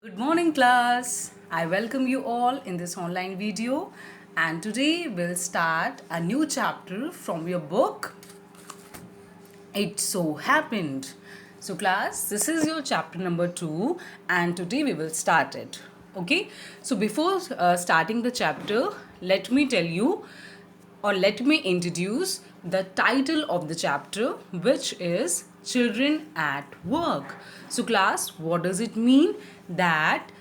Good morning, class. I welcome you all in this online video, and today we'll start a new chapter from your book. It so happened. So, class, this is your chapter number 2, and today we will start it. Okay, so before starting the chapter, let me tell you or let me introduce the title of the chapter, which is Children at Work. So, class, what does it mean? That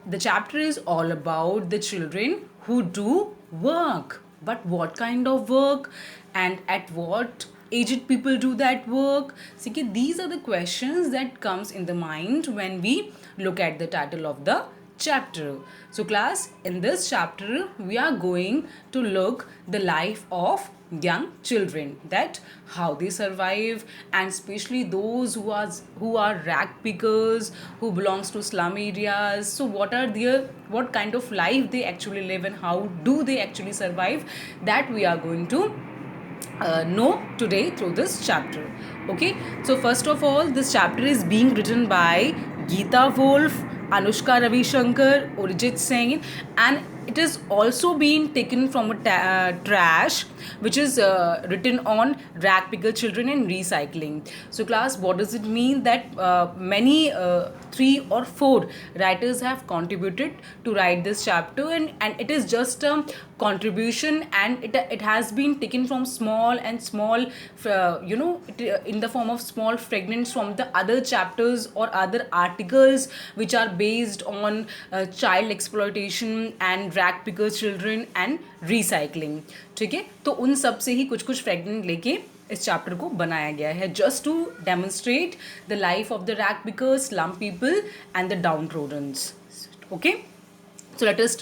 the chapter is all about the children who do work. But what kind of work and at what aged people do that work? See, these are the questions that comes in the mind when we look at the title of the chapter. So class, in this chapter we are going to look the life of young children, that how they survive, and especially those who are rag pickers, who belongs to slum areas. So what kind of life they actually live and how do they actually survive, that we are going to know today through this chapter. Okay, so first of all, this chapter is being written by Geeta Wolf, Anushka Ravi Shankar, Urijit Singh, and it is also being taken from a trash which is written on rag picker children and recycling. So class, what does it mean? That many 3 or 4 writers have contributed to write this chapter, and it is just a contribution, and it has been taken from small and small in the form of small fragments from the other chapters or other articles which are based on child exploitation and rag picker children and recycling. ठीक है, तो उन सब से ही कुछ कुछ fragment लेके इस चैप्टर को बनाया गया है, just to demonstrate the life of the rag pickers, slum people and the downtroddens. Okay, so let us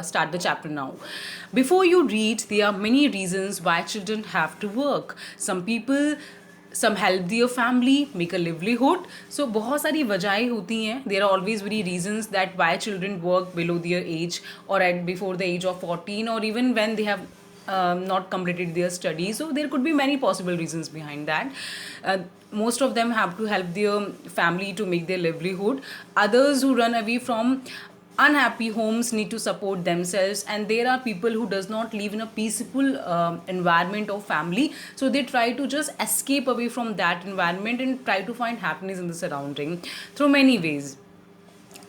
start the chapter now. Before you read, there are many reasons why children have to work. Some help their family make a livelihood. So बहुत सारी वजहें होती हैं. There are always very reasons that why children work below their age or at before the age of 14, or even when they have not completed their studies. So there could be many possible reasons behind that. Most of them have to help their family to make their livelihood. Others who run away from unhappy homes need to support themselves, and there are people who does not live in a peaceful environment or family, so they try to just escape away from that environment and try to find happiness in the surrounding through many ways.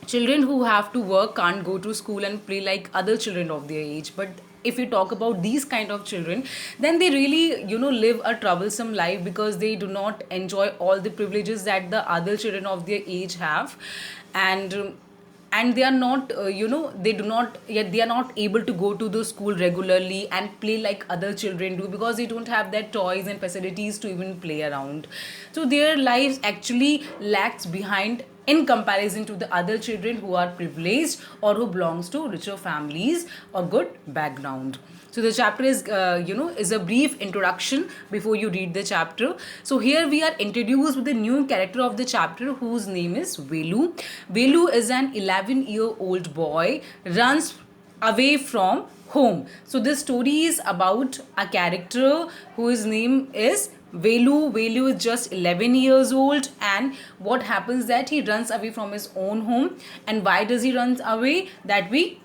Children who have to work can't go to school and play like other children of their age. But if we talk about these kind of children, then they really live a troublesome life, because they do not enjoy all the privileges that the other children of their age have. And they are not they do not yet they are not able to go to the school regularly and play like other children do, because they don't have their toys and facilities to even play around. So their lives actually lacks behind in comparison to the other children who are privileged or who belongs to richer families or good background. So the chapter is a brief introduction before you read the chapter. So here we are introduced with the new character of the chapter, whose name is Velu. Velu is an 11-year-old boy, runs away from home. So this story is about a character whose name is Velu. Velu is just 11 years old, and what happens that he runs away from his own home. And why does he run away? That we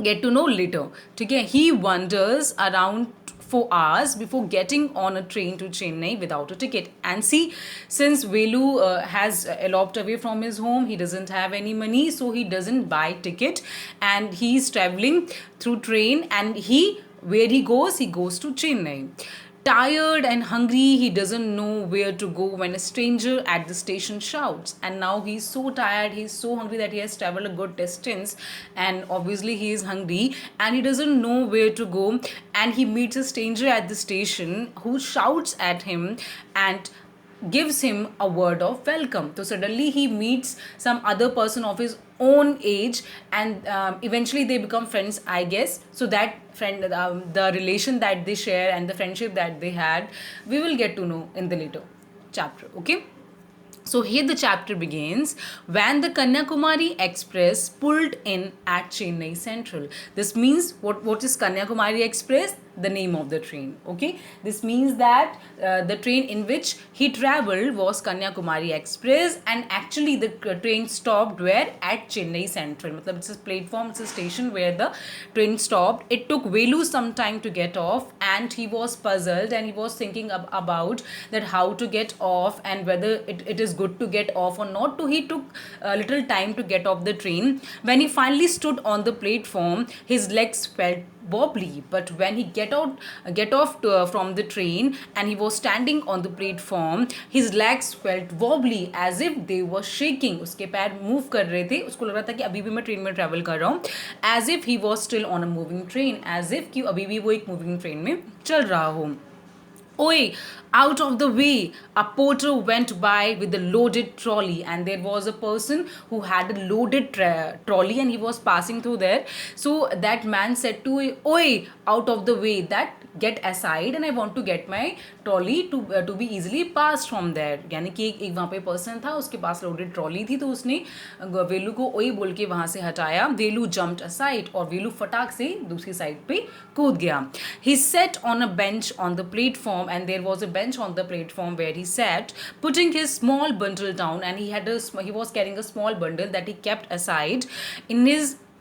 get to know later. Okay, he wanders around for hours before getting on a train to Chennai without a ticket. And see, since Velu has eloped away from his home, he doesn't have any money, so he doesn't buy ticket, and he's traveling through train, and where he goes to Chennai. Tired and hungry, he doesn't know where to go when a stranger at the station shouts. And now he's so tired, he's so hungry that he has traveled a good distance, and obviously he is hungry and he doesn't know where to go. And he meets a stranger at the station who shouts at him and gives him a word of welcome. So suddenly he meets some other person of his own age, and eventually they become friends, I guess. So that friend, the relation that they share and the friendship that they had, we will get to know in the later chapter. Okay, so here the chapter begins when the Kanyakumari Express pulled in at Chennai Central. This means what is Kanyakumari Express? the name of the train. Okay, this means that the train in which he traveled was Kanyakumari Express, and actually the train stopped where at Chennai Central. Matlab it's a platform, it's a station where the train stopped. It took Velu some time to get off, and he was puzzled and he was thinking about that how to get off and whether it is good to get off or not. So he took a little time to get off the train. When he finally stood on the platform, his legs felt wobbly, but when he get off from the train and he was standing on the platform, his legs felt wobbly as if they were shaking. उसके पैर move कर रहे थे, उसको लग रहा था कि अभी भी मैं ट्रेन में ट्रैवल कर रहा हूँ, as if he was still on a moving train, as if कि अभी भी वो एक moving train में चल रहा हो. Oi, out of the way! A porter went by with a loaded trolley, and there was a person who had a loaded trolley and he was passing through there. So that man said to Oi, out of the way, that get aside, and I want to get my trolley to be easily passed from there. यानी कि एक वहाँ पे person था, उसके पास loaded trolley थी, तो उसने वेलू को ओई बोल के वहाँ से हटाया. वेलू jumped aside और वेलू फटाक से दूसरी साइड पे कूद गया. He sat on a bench on the platform, and there was a bench on the platform where he sat, putting his small bundle down, and he was carrying a small bundle that he kept aside.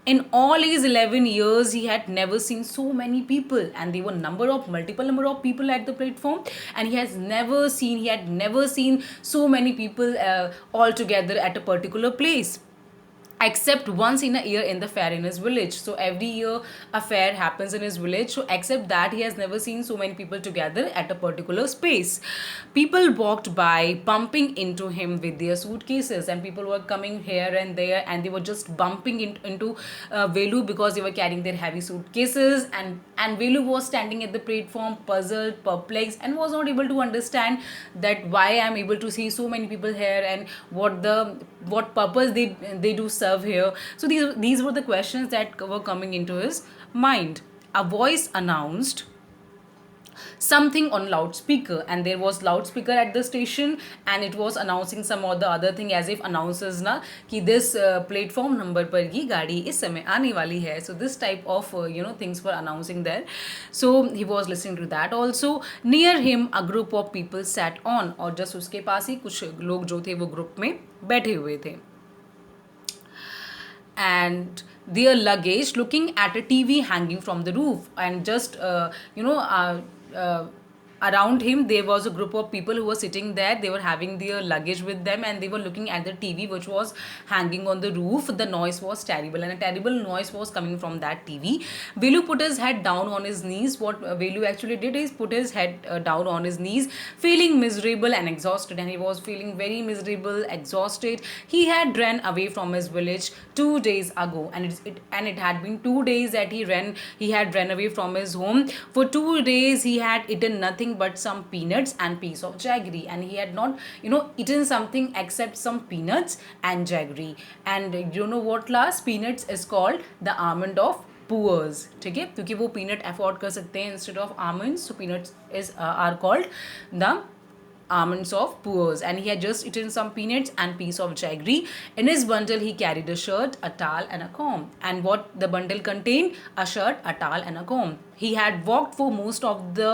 In all his 11 years, he had never seen so many people, and there were multiple number of people at the platform, and he had never seen so many people all together at a particular place, except once in a year in the fair in his village. So every year a fair happens in his village, so except that he has never seen so many people together at a particular space. People walked by bumping into him with their suitcases, and people were coming here and there, and they were just bumping into Velu because they were carrying their heavy suitcases, and Velu was standing at the platform puzzled, perplexed, and was not able to understand that why I am able to see so many people here and what purpose they do serve here. So these were the questions that were coming into his mind. A voice announced something on loudspeaker, and there was loudspeaker at the station, and it was announcing some or the other thing, as if announces na कि this platform number पर ये गाड़ी इस समय आने वाली है. So this type of things were announcing there. So he was listening to that also. Near him a group of people sat on, और just उसके पास ही कुछ लोग जो थे वो ग्रुप में बैठे हुए थे. And their luggage looking at a TV hanging from the roof, and just around him there was a group of people who were sitting there. They were having their luggage with them, and they were looking at the TV which was hanging on the roof. The noise was terrible, and a terrible noise was coming from that TV. Velu put his head down on his knees. What Velu actually did is put his head down on his knees, feeling miserable and exhausted, and he was feeling very miserable, exhausted. He had ran away from his village 2 days ago, and it had been 2 days that he had run away from his home. For 2 days he had eaten nothing but some peanuts and piece of jaggery, and he had not eaten something except some peanuts and jaggery. And you know what last peanuts is called? The almond of poors. ठीक है, क्योंकि वो peanut afford कर सकते हैं instead of almonds, so peanuts is are called the almonds of poors. And he had just eaten some peanuts and piece of jaggery. In his bundle he carried a shirt, a towel and a comb. And what the bundle contained? A shirt, a towel and a comb. He had walked for most of the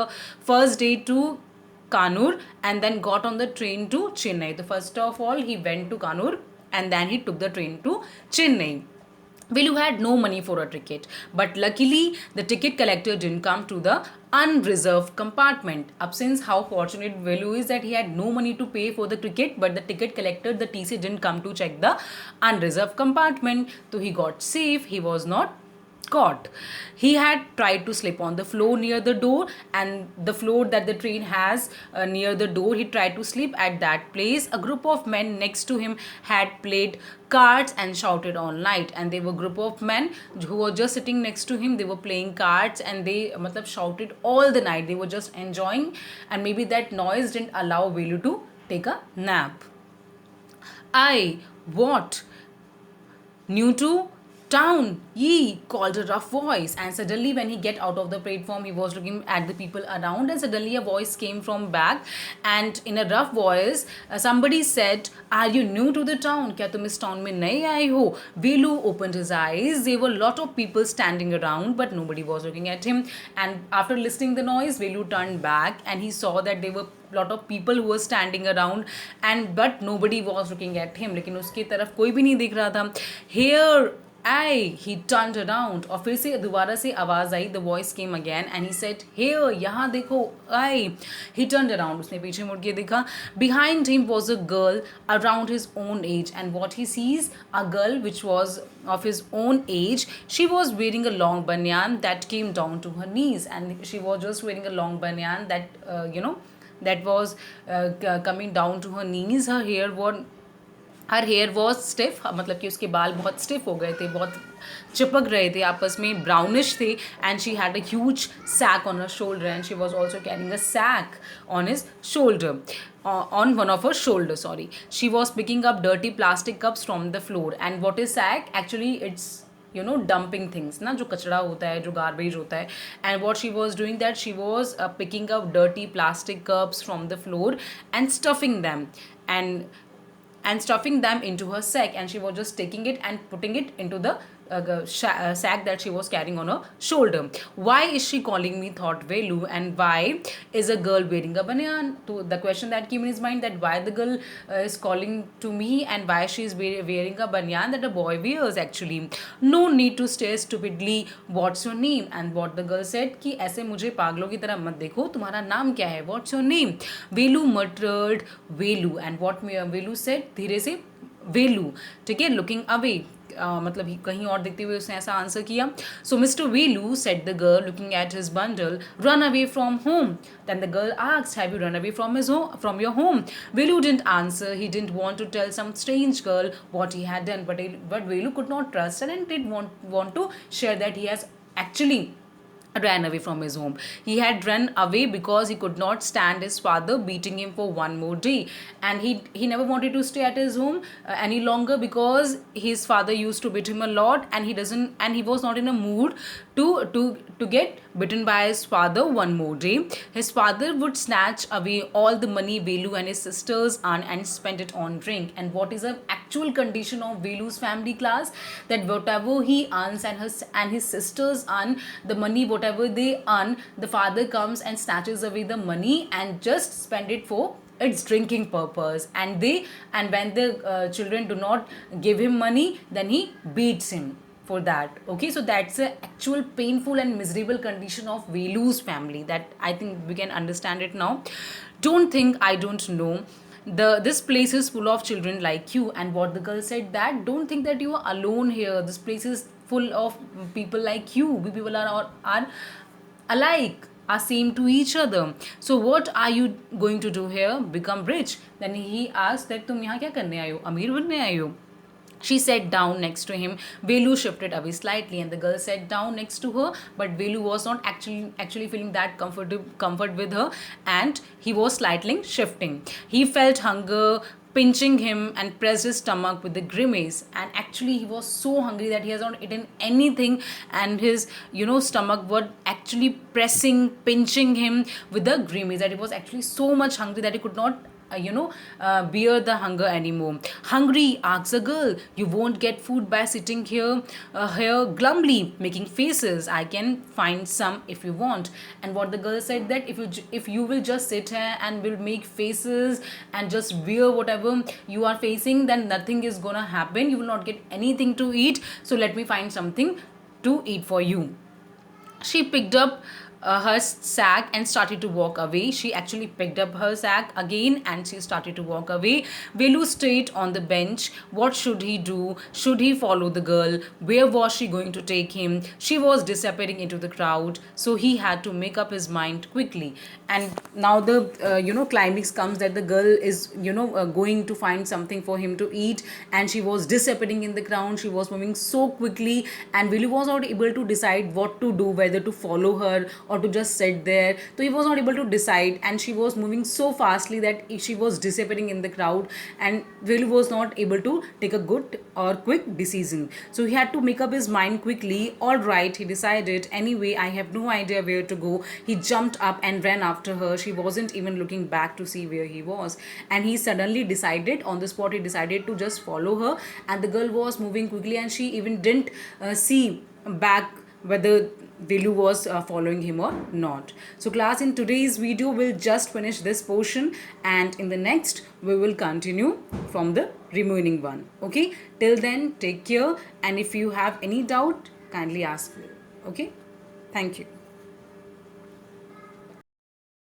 first day to Kannur, and then got on the train to Chennai. The first of all he went to Kannur, and then he took the train to Chennai. Velu had no money for a ticket, but luckily the ticket collector didn't come to the unreserved compartment. Up since how fortunate Velu is that he had no money to pay for the ticket, but the ticket collector, the TC, didn't come to check the unreserved compartment. So he got safe, he was not caught. He had tried to sleep on the floor near the door, and the floor that the train has near the door, he tried to sleep at that place. A group of men next to him had played cards and shouted all night, and they were a group of men who were just sitting next to him. They were playing cards, and they shouted all the night. They were just enjoying, and maybe that noise didn't allow Velu to take a nap. What? New to Down, ye, called a rough voice. And suddenly, when he get out of the platform, he was looking at the people around, and suddenly a voice came from back. And in a rough voice, somebody said, "Are you new to the town? क्या तुम इस town में नए आए हो?" Velu opened his eyes. There were a lot of people standing around, but nobody was looking at him. And after listening the noise, Velu turned back and he saw that there were lot of people who were standing around, and but nobody was looking at him. लेकिन उसकी तरफ कोई भी नहीं देख रहा था. Here I, he turned around. और फिर से दोबारा से आवाज आई. The voice came again and he said, "Here, यहाँ देखो, I." He turned around. उसने पीछे मुड़ के देखा. Behind him was a girl around his own age, and what he sees, a girl which was of his own age. She was wearing a long banyan that came down to her knees, and she was just wearing a long banyan that that was coming down to her knees. Her hair was stiff, मतलब कि उसके बाल बहुत stiff हो गए थे, बहुत चिपक रहे थे आपस में, brownish थे. And she had a huge sack on her shoulder, and she was also carrying a sack on his shoulder, on one of her shoulders, sorry. She was picking up dirty plastic cups from the floor. And what is sack? Actually, it's dumping things ना, जो कचरा होता है, जो garbage होता है. And what she was doing, that she was picking up dirty plastic cups from the floor and stuffing them, and stuffing them into her sack. And she was just taking it and putting it into the sack that she was carrying on her shoulder. Why is she calling me, thought Velu, and why is a girl wearing a banyan? So the question that came in his mind, that why the girl is calling to me, and why she is wearing a banyan that a boy wears actually. No need to stare stupidly. What's your name? And what the girl said कि ऐसे मुझे पागलों की तरह मत देखो, तुम्हारा नाम क्या है? What's your name? Velu muttered Velu. And what Velu said, धीरे से Velu, ठीक है, looking away. मतलब कहीं और देखते हुए उसने ऐसा आंसर किया. So Mr. Velu, said the girl, looking at his bundle, run away from home. Then the girl asked, have you run away from your home? Velu didn't answer. He didn't want to tell some strange girl what he had done, but Velu could not trust her and did want to share that he has actually ran away from his home. He had run away because he could not stand his father beating him for one more day, and he never wanted to stay at his home any longer because his father used to beat him a lot, and he was not in a mood to get bitten by his father one more day. His father would snatch away all the money Velu and his sisters earn and spend it on drink. And what is the actual condition of Velu's family class? That whatever he earns and his sisters earn, the money whatever they earn, the father comes and snatches away the money and just spend it for its drinking purpose. And when the children do not give him money, then he beats him for that. Okay, so that's the actual painful and miserable condition of Velu's family. That I think we can understand it now. Don't think I don't know. This place is full of children like you. And what the girl said, that don't think that you are alone here. This place is full of people like you. We people are alike, are same to each other. So what are you going to do here? Become rich? Then he asked that तुम यहाँ क्या करने आए हो? अमीर बनने आए हो? She sat down next to him. Velu shifted away slightly, and the girl sat down next to her. But Velu was not actually feeling that comfort with her, and he was slightly shifting. He felt hunger pinching him and pressed his stomach with a grimace. And actually, he was so hungry that he has not eaten anything, and his stomach was actually pinching him with a grimace. That he was actually so much hungry that he could not bear the hunger anymore. Hungry, asks a girl. You won't get food by sitting here glumly making faces. I can find some if you want. And what the girl said, that if you will just sit here and will make faces and just wear whatever you are facing, then nothing is gonna happen. You will not get anything to eat. So let me find something to eat for you. She picked up her sack and started to walk away. She actually picked up her sack again and she started to walk away. Velu stayed on the bench. What should he do? Should he follow the girl? Where was she going to take him? She was disappearing into the crowd, so he had to make up his mind quickly. And now the climax comes, that the girl is going to find something for him to eat, and she was disappearing in the crowd. She was moving so quickly, and Velu was not able to decide what to do, whether to follow her or to just sit there. So he was not able to decide, and she was moving so fastly that she was disappearing in the crowd, and Velu was not able to take a good or quick decision. So he had to make up his mind quickly. All right, he decided, anyway, I have no idea where to go. He jumped up and ran after her. She wasn't even looking back to see where he was, and he suddenly decided, on the spot he decided to just follow her. And the girl was moving quickly, and she even didn't see back whether Velu was following him or not. So class, in today's video we'll just finish this portion, and in the next we will continue from the remaining one. Okay, till then take care, and if you have any doubt kindly ask me. Okay, thank you.